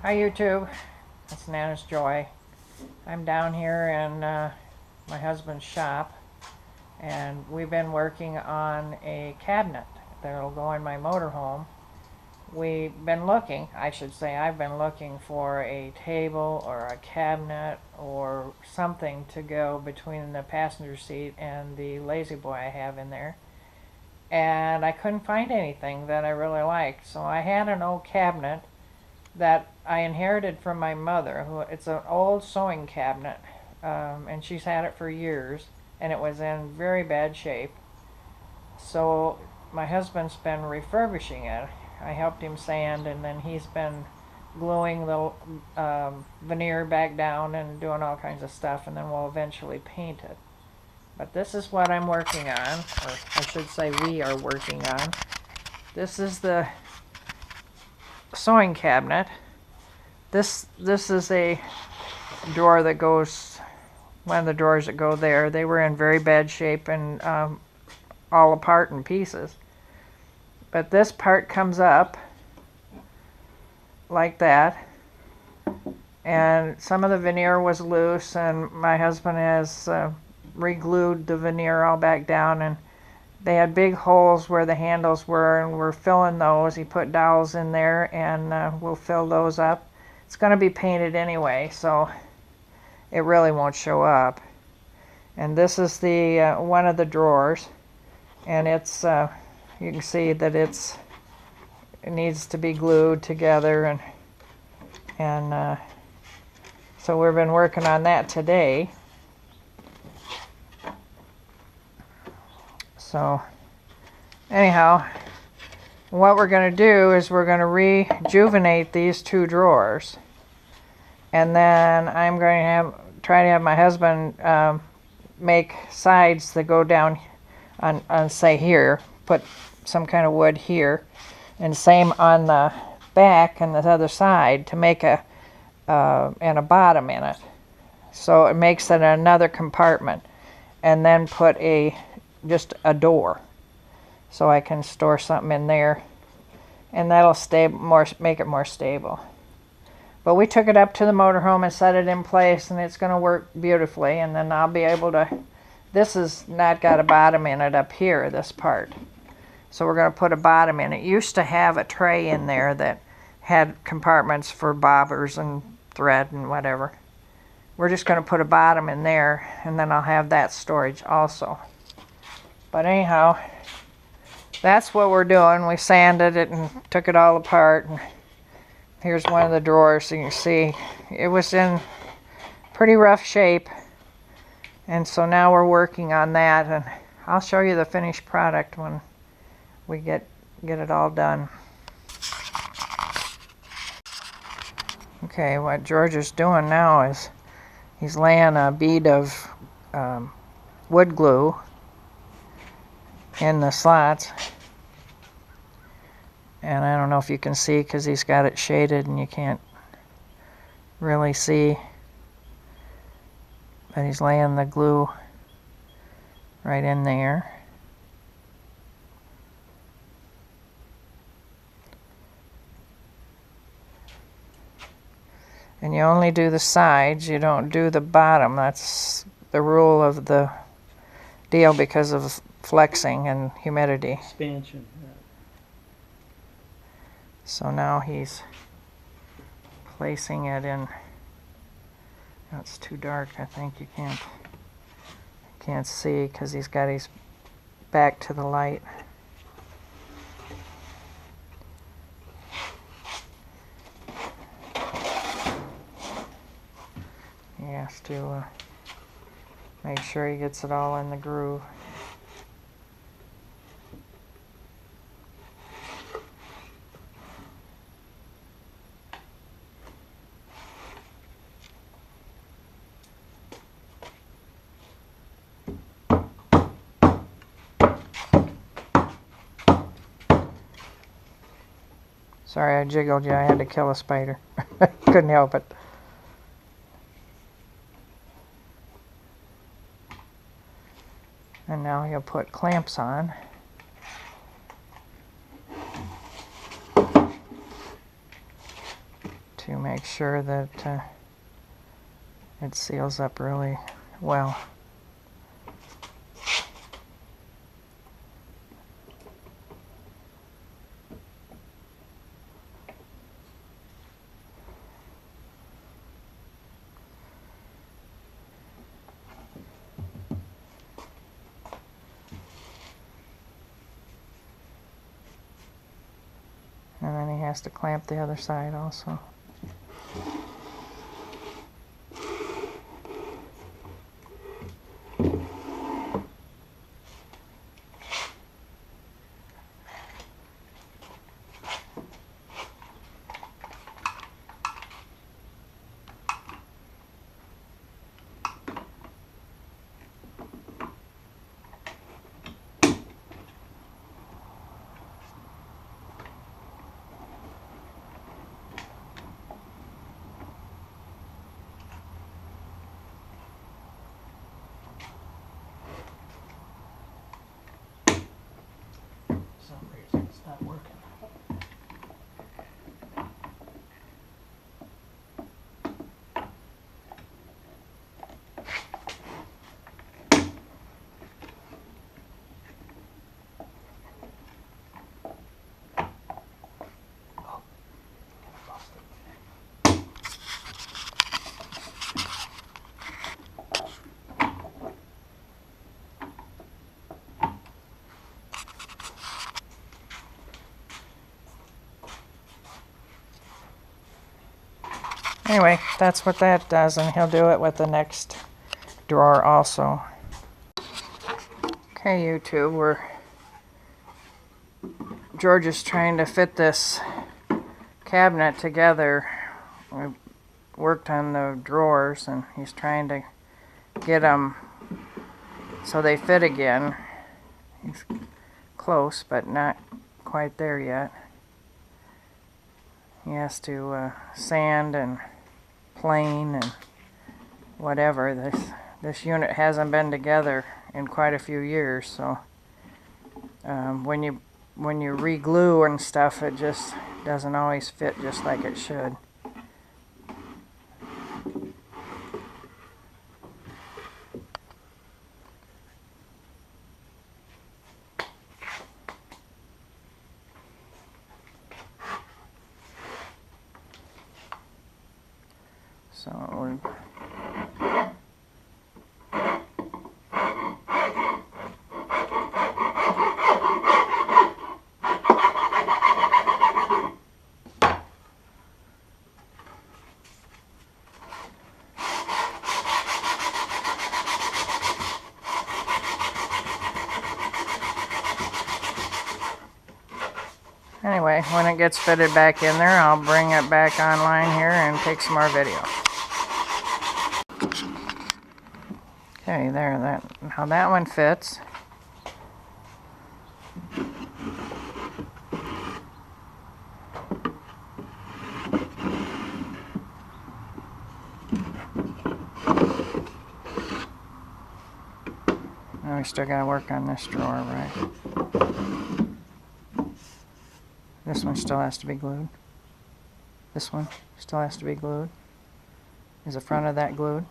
Hi YouTube, it's Nana's Joy. I'm down here in my husband's shop, and we've been working on a cabinet that'll go in my motorhome. We've been looking, I should say, I've been looking for a table or a cabinet or something to go between the passenger seat and the lazy boy I have in there. And I couldn't find anything that I really liked, so I had an old cabinet that I inherited from my mother. It's an old sewing cabinet, and she's had it for years, and it was in very bad shape. So my husband's been refurbishing it. I helped him sand, and then he's been gluing the veneer back down and doing all kinds of stuff, and then we'll eventually paint it. But this is what I'm working on, or I should say we are working on. This is the sewing cabinet. This is a drawer that goes, one of the drawers that go there. They were in very bad shape and all apart in pieces. But this part comes up like that, and some of the veneer was loose, and my husband has re-glued the veneer all back down, and they had big holes where the handles were, and we're filling those. He put dowels in there, and we'll fill those up. It's going to be painted anyway, so it really won't show up. And this is the one of the drawers, and it's you can see that it needs to be glued together, and so we've been working on that today. So anyhow, what we're going to do is we're going to rejuvenate these two drawers, and then I'm going to try to have my husband make sides that go down on say here, put some kind of wood here, and same on the back and the other side to make and a bottom in it, so it makes it another compartment, and then put just a door so I can store something in there, and that'll make it more stable. But we took it up to the motorhome and set it in place, and it's going to work beautifully, and then I'll be able to, this has not got a bottom in it up here, this part, so we're going to put a bottom in it. It used to have a tray in there that had compartments for bobbers and thread and whatever. We're just going to put a bottom in there, and then I'll have that storage also. But anyhow, that's what we're doing. We sanded it and took it all apart. And here's one of the drawers, so you can see it was in pretty rough shape. And so now we're working on that, and I'll show you the finished product when we get it all done. Okay, what George is doing now is he's laying a bead of wood glue in the slots, and I don't know if you can see because he's got it shaded and you can't really see, but he's laying the glue right in there. And you only do the sides, you don't do the bottom. That's the rule of the deal because of flexing and humidity. Expansion. Yeah. So now he's placing it in. Oh, it's too dark. I think you can't see because he's got his back to the light. He has to make sure he gets it all in the groove. Sorry, I jiggled you. I had to kill a spider. Couldn't help it. And now he'll put clamps on. to make sure that it seals up really well. And then he has to clamp the other side also. For some reason it's not working. Anyway, that's what that does, and he'll do it with the next drawer also. Okay, YouTube, George is trying to fit this cabinet together. We worked on the drawers, and he's trying to get them so they fit again. He's close, but not quite there yet. He has to sand and plane and whatever. This unit hasn't been together in quite a few years, so when you re-glue and stuff, it just doesn't always fit just like it should. So anyway, when it gets fitted back in there, I'll bring it back online here and take some more video. Okay, there, how that one fits. Now we still gotta work on this drawer, right? This one still has to be glued. This one still has to be glued. Is the front of that glued?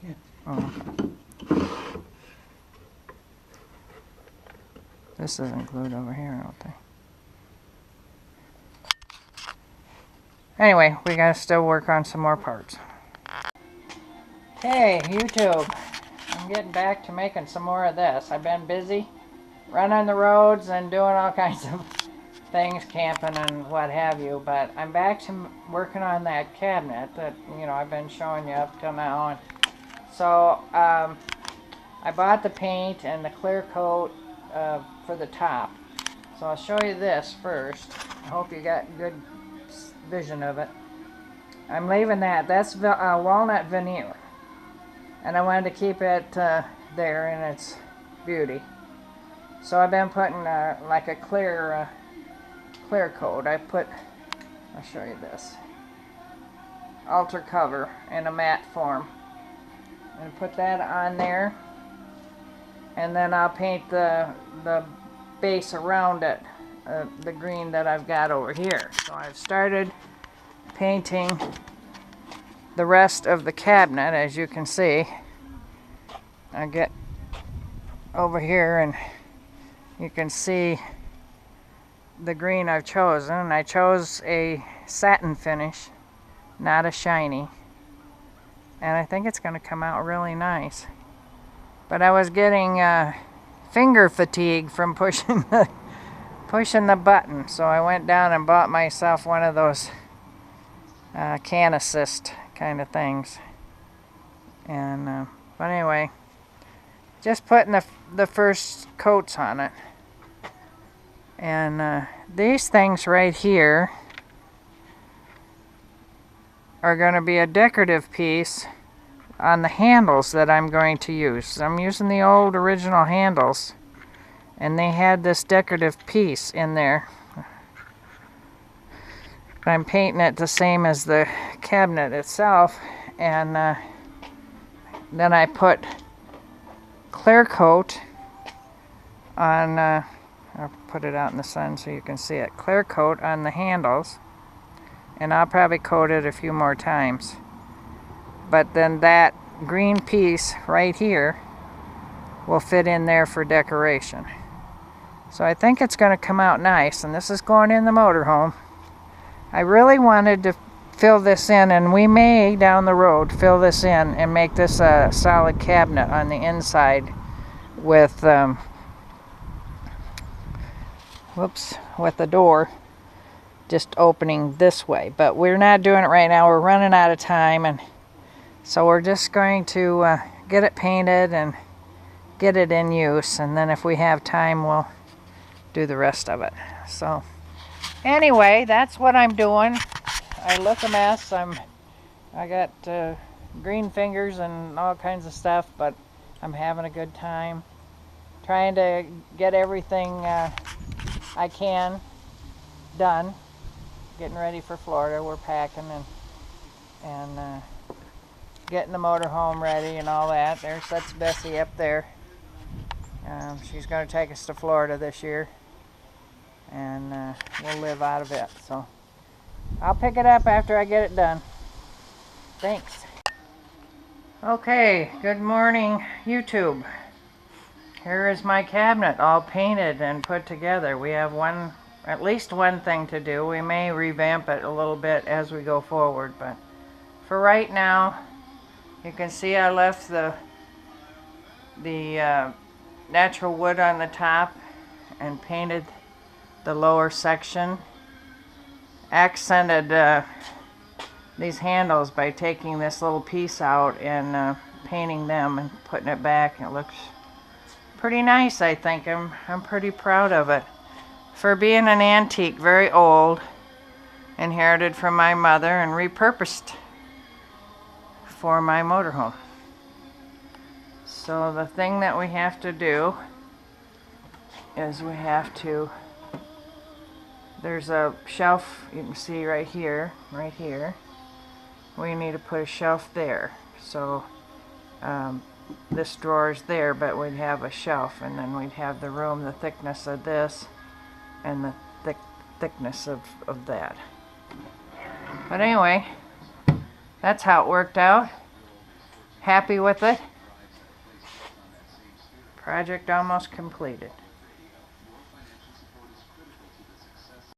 Yeah. Oh, okay. This isn't glued over here, I don't think. Anyway, we gotta still work on some more parts. Hey, YouTube. I'm getting back to making some more of this. I've been busy running the roads and doing all kinds of things, camping and what have you, but I'm back to working on that cabinet that, you know, I've been showing you up till now. And so I bought the paint and the clear coat for the top. So I'll show you this first. I hope you got good vision of it. I'm leaving that. That's walnut veneer, and I wanted to keep it there in its beauty. So I've been putting like a clear coat. I'll show you this. Altar cover in a matte form. And put that on there. And then I'll paint the base around it, the green that I've got over here. So I've started painting the rest of the cabinet. As you can see, I get over here and you can see the green I've chosen. I chose a satin finish, not a shiny, and I think it's going to come out really nice. But I was getting finger fatigue from pushing the button, so I went down and bought myself one of those can assist kind of things. And but anyway, just putting the first coats on it. And these things right here are going to be a decorative piece on the handles that I'm going to use. I'm using the old original handles, and they had this decorative piece in there. I'm painting it the same as the cabinet itself, and then I put clear coat on, I'll put it out in the sun so you can see it, clear coat on the handles, and I'll probably coat it a few more times. But then that green piece right here will fit in there for decoration. So I think it's going to come out nice, and this is going in the motorhome. I really wanted to fill this in, and we may down the road fill this in and make this a solid cabinet on the inside with with the door just opening this way. But we're not doing it right now. We're running out of time, and so we're just going to get it painted and get it in use, and then if we have time we'll do the rest of it. So anyway, that's what I'm doing. I look a mess. I got green fingers and all kinds of stuff, but I'm having a good time trying to get everything I can done. Getting ready for Florida. We're packing and getting the motorhome ready and all that. That's Bessie up there. She's going to take us to Florida this year, and we'll live out of it. So I'll pick it up after I get it done. Thanks. Okay, good morning, YouTube. Here is my cabinet all painted and put together. We have at least one thing to do. We may revamp it a little bit as we go forward, but for right now, you can see I left the natural wood on the top and painted the lower section. Accented these handles by taking this little piece out and painting them and putting it back. It looks pretty nice, I think. I'm pretty proud of it. For being an antique, very old, inherited from my mother and repurposed for my motorhome. So the thing that we have to do is there's a shelf you can see right here. We need to put a shelf there. So this drawer is there, but we'd have a shelf, and then we'd have the room the thickness of this and the thickness of that. But anyway, that's how it worked out. Happy with it. Project almost completed.